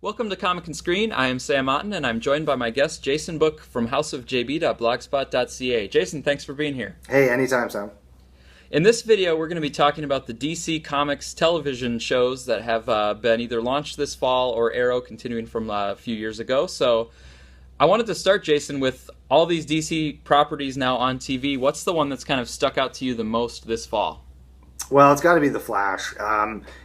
Welcome to Comic and Screen. I am Sam Otten, and I'm joined by my guest, Jason Book from houseofjb.blogspot.ca. Jason, thanks for being here. Hey, anytime, Sam. In this video, we're going to be talking about the DC Comics television shows that have been either launched this fall or Arrow continuing from a few years ago. So I wanted to start, Jason, with all these DC properties now on TV. What's the one that's kind of stuck out to you the most this fall? Well, it's got to be The Flash.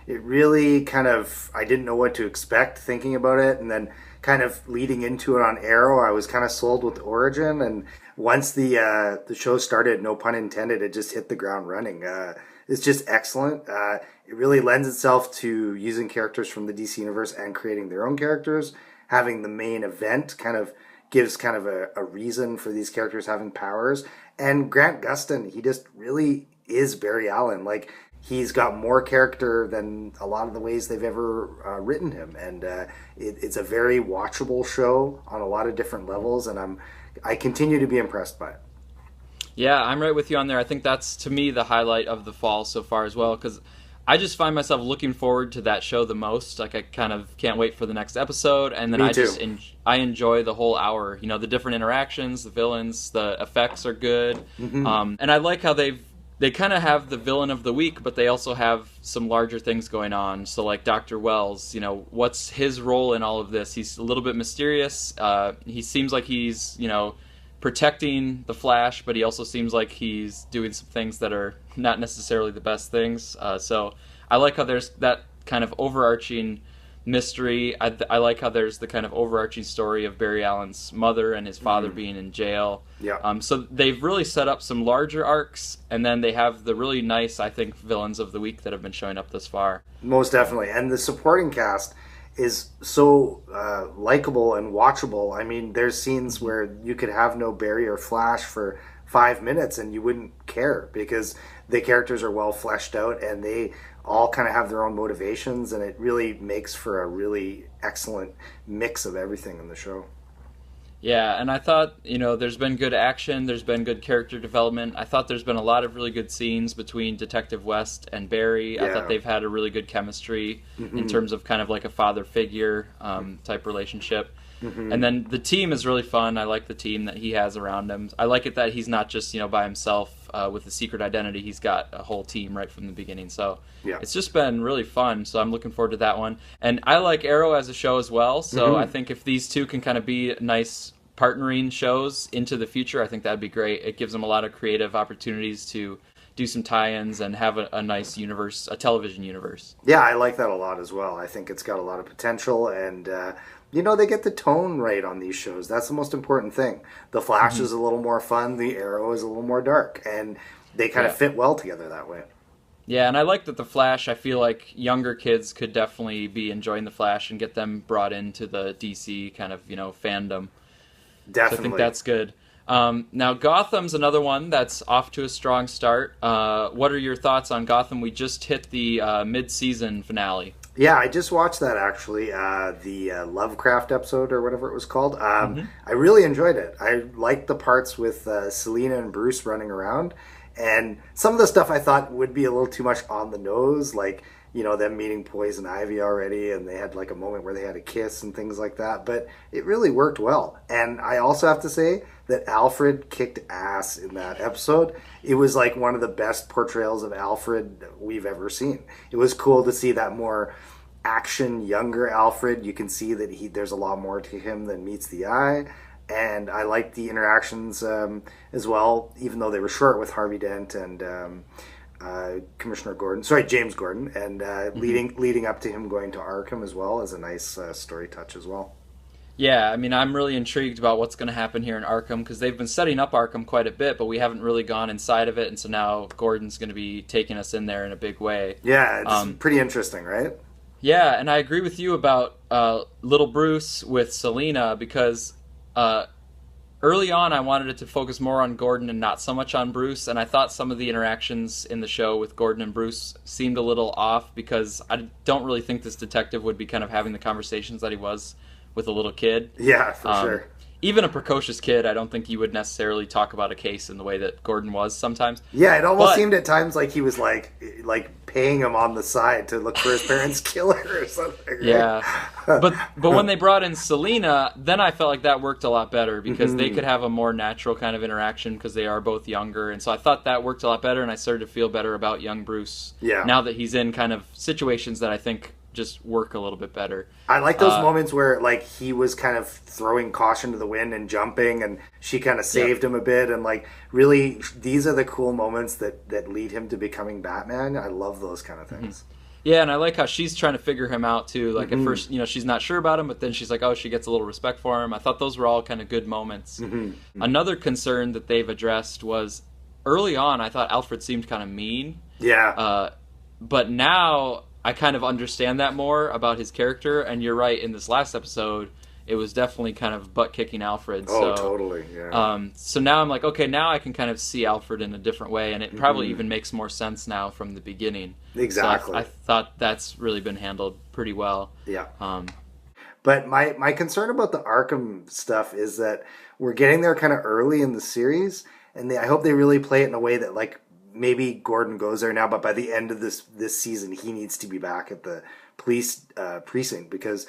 It really I didn't know what to expect thinking about it, and then kind of leading into it on Arrow, I was kind of sold with the origin, and once the show started, no pun intended, it just hit the ground running. It's just excellent. It really lends itself to using characters from the DC universe and creating their own characters. Having the main event kind of gives kind of a reason for these characters having powers. And Grant Gustin, he just really is Barry Allen. Like, he's got more character than a lot of the ways they've ever written him. And it's a very watchable show on a lot of different levels, and I continue to be impressed by it. Yeah, I'm right with you on there. I think that's, to me, the highlight of the fall so far as well, because I just find myself looking forward to that show the most. Like, I kind of can't wait for the next episode, and then Me too. I enjoy the whole hour. You know, the different interactions, the villains, the effects are good, and I like how they kind of have the villain of the week, but they also have some larger things going on. So, like Dr. Wells, you know, what's his role in all of this? He's a little bit mysterious. He seems like he's, you know, protecting the Flash, but he also seems like he's doing some things that are not necessarily the best things. So I like how there's that kind of overarching mystery. I like how there's the kind of overarching story of Barry Allen's mother and his father being in jail. Yeah. So they've really set up some larger arcs, and then they have the really nice, I think, villains of the week that have been showing up this far. Most definitely. And the supporting cast is so likable and watchable. I mean, there's scenes where you could have no Barry or Flash for 5 minutes and you wouldn't care because the characters are well fleshed out and they all kind of have their own motivations, and it really makes for a really excellent mix of everything in the show. Yeah, and I thought, you know, there's been good action, there's been good character development. I thought there's been a lot of really good scenes between Detective West and Barry. I thought they've had a really good chemistry in terms of kind of like a father figure type relationship. And then the team is really fun. I like the team that he has around him. I like it that he's not just, you know, by himself with a secret identity. He's got a whole team right from the beginning. So it's just been really fun. So I'm looking forward to that one. And I like Arrow as a show as well. So I think if these two can kind of be nice partnering shows into the future, I think that'd be great. It gives them a lot of creative opportunities to do some tie-ins and have a nice universe, a television universe. Yeah, I like that a lot as well. I think it's got a lot of potential, and you know, they get the tone right on these shows. That's the most important thing. The Flash is a little more fun, the Arrow is a little more dark, and they kind of fit well together that way. Yeah, and I like that the Flash, I feel like younger kids could definitely be enjoying the Flash and get them brought into the DC kind of, you know, fandom. Definitely. So I think that's good. Now, Gotham's another one that's off to a strong start. What are your thoughts on Gotham? We just hit the mid-season finale. Yeah, I just watched that actually, the Lovecraft episode or whatever it was called. I really enjoyed it. I liked the parts with Selena and Bruce running around, and some of the stuff I thought would be a little too much on the nose, like, you know, them meeting Poison Ivy already, and they had like a moment where they had a kiss and things like that, but it really worked well. And I also have to say that Alfred kicked ass in that episode. It was like one of the best portrayals of Alfred we've ever seen. It was cool to see that more action, younger Alfred. You can see that there's a lot more to him than meets the eye. And I liked the interactions as well, even though they were short, with Harvey Dent and James Gordon, and leading up to him going to Arkham as well as a nice story touch as well. Yeah, I mean, I'm really intrigued about what's going to happen here in Arkham, because they've been setting up Arkham quite a bit, but we haven't really gone inside of it, and so now Gordon's going to be taking us in there in a big way. Yeah, it's pretty interesting, right? Yeah, and I agree with you about Little Bruce with Selena, because early on I wanted it to focus more on Gordon and not so much on Bruce, and I thought some of the interactions in the show with Gordon and Bruce seemed a little off, because I don't really think this detective would be kind of having the conversations that he was with a little kid. Yeah, for sure. even a precocious kid, I don't think you would necessarily talk about a case in the way that Gordon was sometimes. Yeah, it almost But seemed at times like he was like paying him on the side to look for his parents' killer or something. yeah, Right? but when they brought in Selena, then I felt like that worked a lot better because they could have a more natural kind of interaction because they are both younger, and so I thought that worked a lot better, and I started to feel better about young Bruce. Yeah. Now that he's in kind of situations that I think just work a little bit better. I like those moments where like he was kind of throwing caution to the wind and jumping, and she kind of saved him a bit, and like really, these are the cool moments that lead him to becoming Batman. I love those kind of things. Yeah, and I like how she's trying to figure him out too. Like at first, she's not sure about him, but then she's like, oh, she gets a little respect for him. I thought those were all kind of good moments. Another concern that they've addressed was early on, I thought Alfred seemed kind of mean. Yeah. But now I kind of understand that more about his character, and you're right, in this last episode, it was definitely kind of butt-kicking Alfred. Oh, totally, yeah. So now I'm like, okay, now I can kind of see Alfred in a different way, and it probably even makes more sense now from the beginning. Exactly. So I thought that's really been handled pretty well. Yeah. But my concern about the Arkham stuff is that we're getting there kind of early in the series, and I hope they really play it in a way that, like, maybe Gordon goes there now, but by the end of this season, he needs to be back at the police precinct, because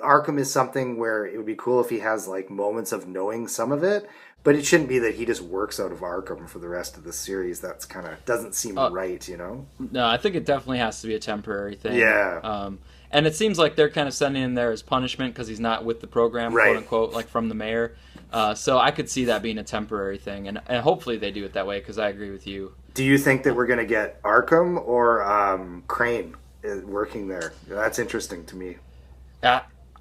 Arkham is something where it would be cool if he has like moments of knowing some of it, but it shouldn't be that he just works out of Arkham for the rest of the series. That's kind of doesn't seem right, you know? No, I think it definitely has to be a temporary thing. Yeah. And it seems like they're kind of sending him there as punishment because he's not with the program, Right. quote unquote, like from the mayor. So I could see that being a temporary thing, and hopefully they do it that way because I agree with you. Do you think that we're going to get Arkham or Crane working there? That's interesting to me.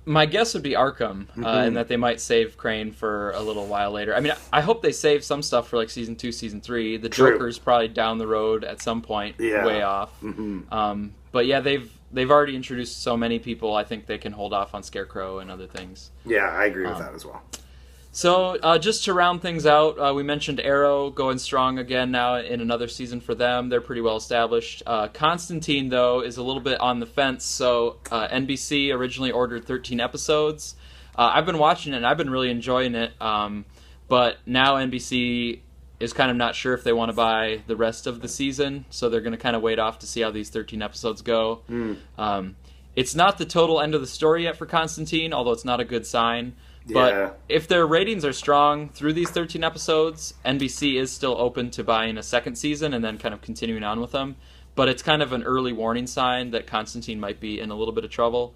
My guess would be Arkham, and that they might save Crane for a little while later. I mean, I hope they save some stuff for like season 2, season 3. The True. Joker's probably down the road at some point, Yeah. way off. But yeah, they've already introduced so many people. I think they can hold off on Scarecrow and other things. Yeah, I agree with that as well. So just to round things out, we mentioned Arrow going strong again now in another season for them. They're pretty well established. Constantine, though, is a little bit on the fence. So NBC originally ordered 13 episodes. I've been watching it, and I've been really enjoying it. But now NBC is kind of not sure if they want to buy the rest of the season. So they're going to kind of wait off to see how these 13 episodes go. It's not the total end of the story yet for Constantine, although it's not a good sign. But if their ratings are strong through these 13 episodes, NBC is still open to buying a second season and then kind of continuing on with them. But it's kind of an early warning sign that Constantine might be in a little bit of trouble,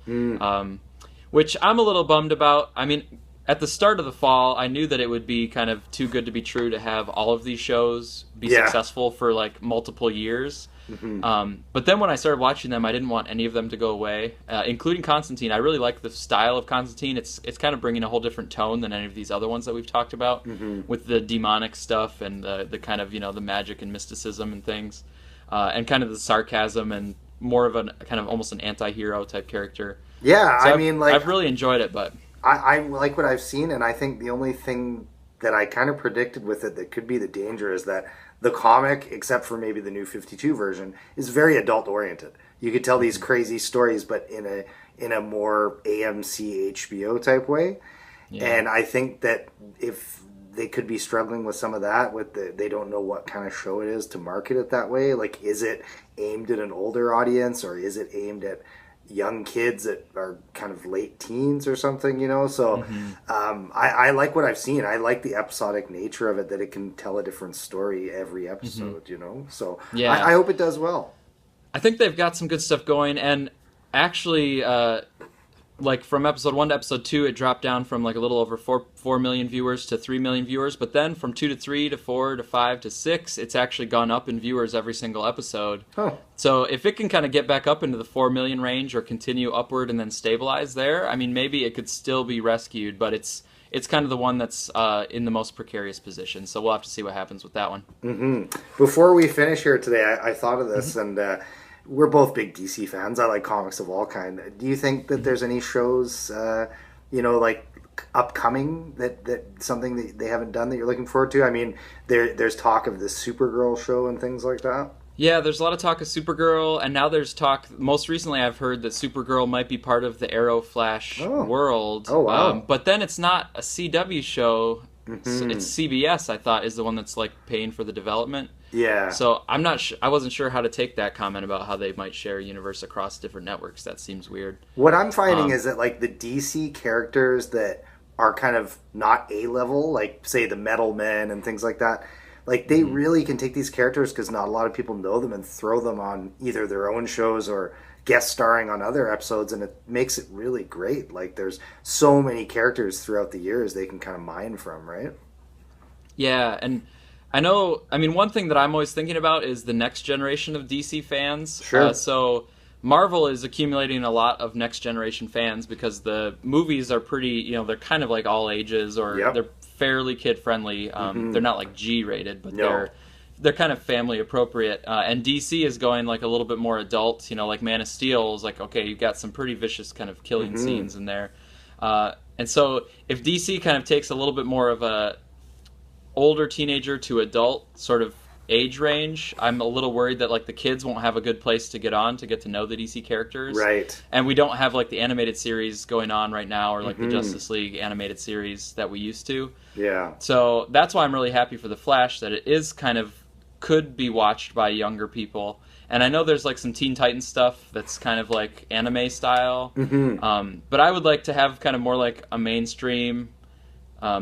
which I'm a little bummed about. I mean, at the start of the fall, I knew that it would be kind of too good to be true to have all of these shows be successful for like multiple years. But then when I started watching them, I didn't want any of them to go away, including Constantine. I really like the style of Constantine. It's kind of bringing a whole different tone than any of these other ones that we've talked about, with the demonic stuff and the kind of, the magic and mysticism and things, and kind of the sarcasm and more of a kind of almost an anti-hero type character. Yeah, So I mean, like, I've really enjoyed it, but I like what I've seen, and I think the only thing that I kind of predicted with it that could be the danger is that the comic, except for maybe the new 52 version, is very adult oriented. You could tell these crazy stories, but in a more AMC HBO type way. Yeah. And I think that if they could be struggling with some of that, they don't know what kind of show it is to market it that way. Like, is it aimed at an older audience, or is it aimed at young kids that are kind of late teens or something, So I like what I've seen. I like the episodic nature of it, that it can tell a different story every episode, So yeah. I hope it does well. I think they've got some good stuff going, and actually, like from episode 1 to episode 2, it dropped down from like a little over 4 million viewers to 3 million viewers, but then from 2 to 3 to 4 to 5 to 6, it's actually gone up in viewers every single episode. Oh. So if it can kind of get back up into the 4 million range or continue upward and then stabilize there, I mean, maybe it could still be rescued, but it's kind of the one that's in the most precarious position. So we'll have to see what happens with that one. Before we finish here today, I thought of this, and we're both big DC fans. I like comics of all kind. Do you think that there's any shows, like upcoming that something that they haven't done that you're looking forward to? I mean, there's talk of this Supergirl show and things like that. Yeah, there's a lot of talk of Supergirl, and now there's talk. Most recently, I've heard that Supergirl might be part of the Arrow Flash Oh, world, oh wow. but then it's not a CW show. It's Hmm. CBS. I thought is the one that's like paying for the development. Yeah. So I'm not. I wasn't sure how to take that comment about how they might share a universe across different networks. That seems weird. What I'm finding Um, is that like the DC characters that are kind of not A level, like say the Metal Men and things like that, like they mhm. really can take these characters because not a lot of people know them and throw them on either their own shows or guest starring on other episodes, and it makes it really great. Like there's so many characters throughout the years they can kind of mine from, right? Yeah, and I know. I mean, one thing that I'm always thinking about is the next generation of DC fans. Sure. So Marvel is accumulating a lot of next generation fans because the movies are pretty. They're kind of like all ages, or Yep. they're fairly kid friendly. They're Hmm. not like G rated, but No. they're kind of family appropriate. And DC is going like a little bit more adult. Like Man of Steel is like, okay, you've got some pretty vicious kind of killing Hmm. scenes in there. And so if DC kind of takes a little bit more of a older teenager to adult sort of age range, I'm a little worried that like the kids won't have a good place to get on to get to know the DC characters. Right. And we don't have like the animated series going on right now or like the Hmm. Justice League animated series that we used to. Yeah. So that's why I'm really happy for the Flash that it is kind of could be watched by younger people. And I know there's like some Teen Titans stuff that's kind of like anime style. Hmm. But I would like to have kind of more like a mainstream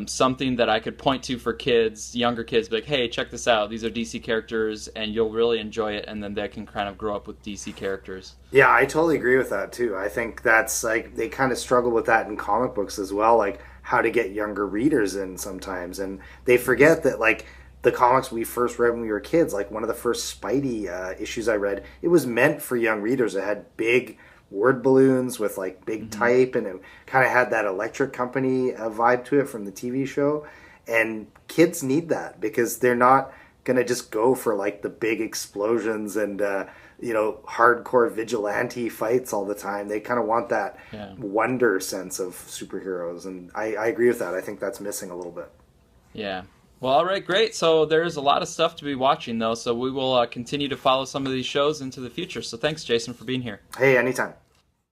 something that I could point to for kids, younger kids, be like, hey, check this out. These are DC characters, and you'll really enjoy it. And then they can kind of grow up with DC characters. Yeah, I totally agree with that too. I think that's like they kind of struggle with that in comic books as well, like how to get younger readers in sometimes. And they forget that like the comics we first read when we were kids, like one of the first Spidey issues I read, it was meant for young readers. It had big word balloons with like big Hmm. type, and it kind of had that Electric Company vibe to it from the TV show. And kids need that because they're not gonna just go for like the big explosions and hardcore vigilante fights all the time. They kind of want that Yeah. wonder sense of superheroes, and I agree with that. I think that's missing a little bit. Yeah. Well, all right, great. So there's a lot of stuff to be watching, though. So we will continue to follow some of these shows into the future. So thanks, Jason, for being here. Hey, anytime.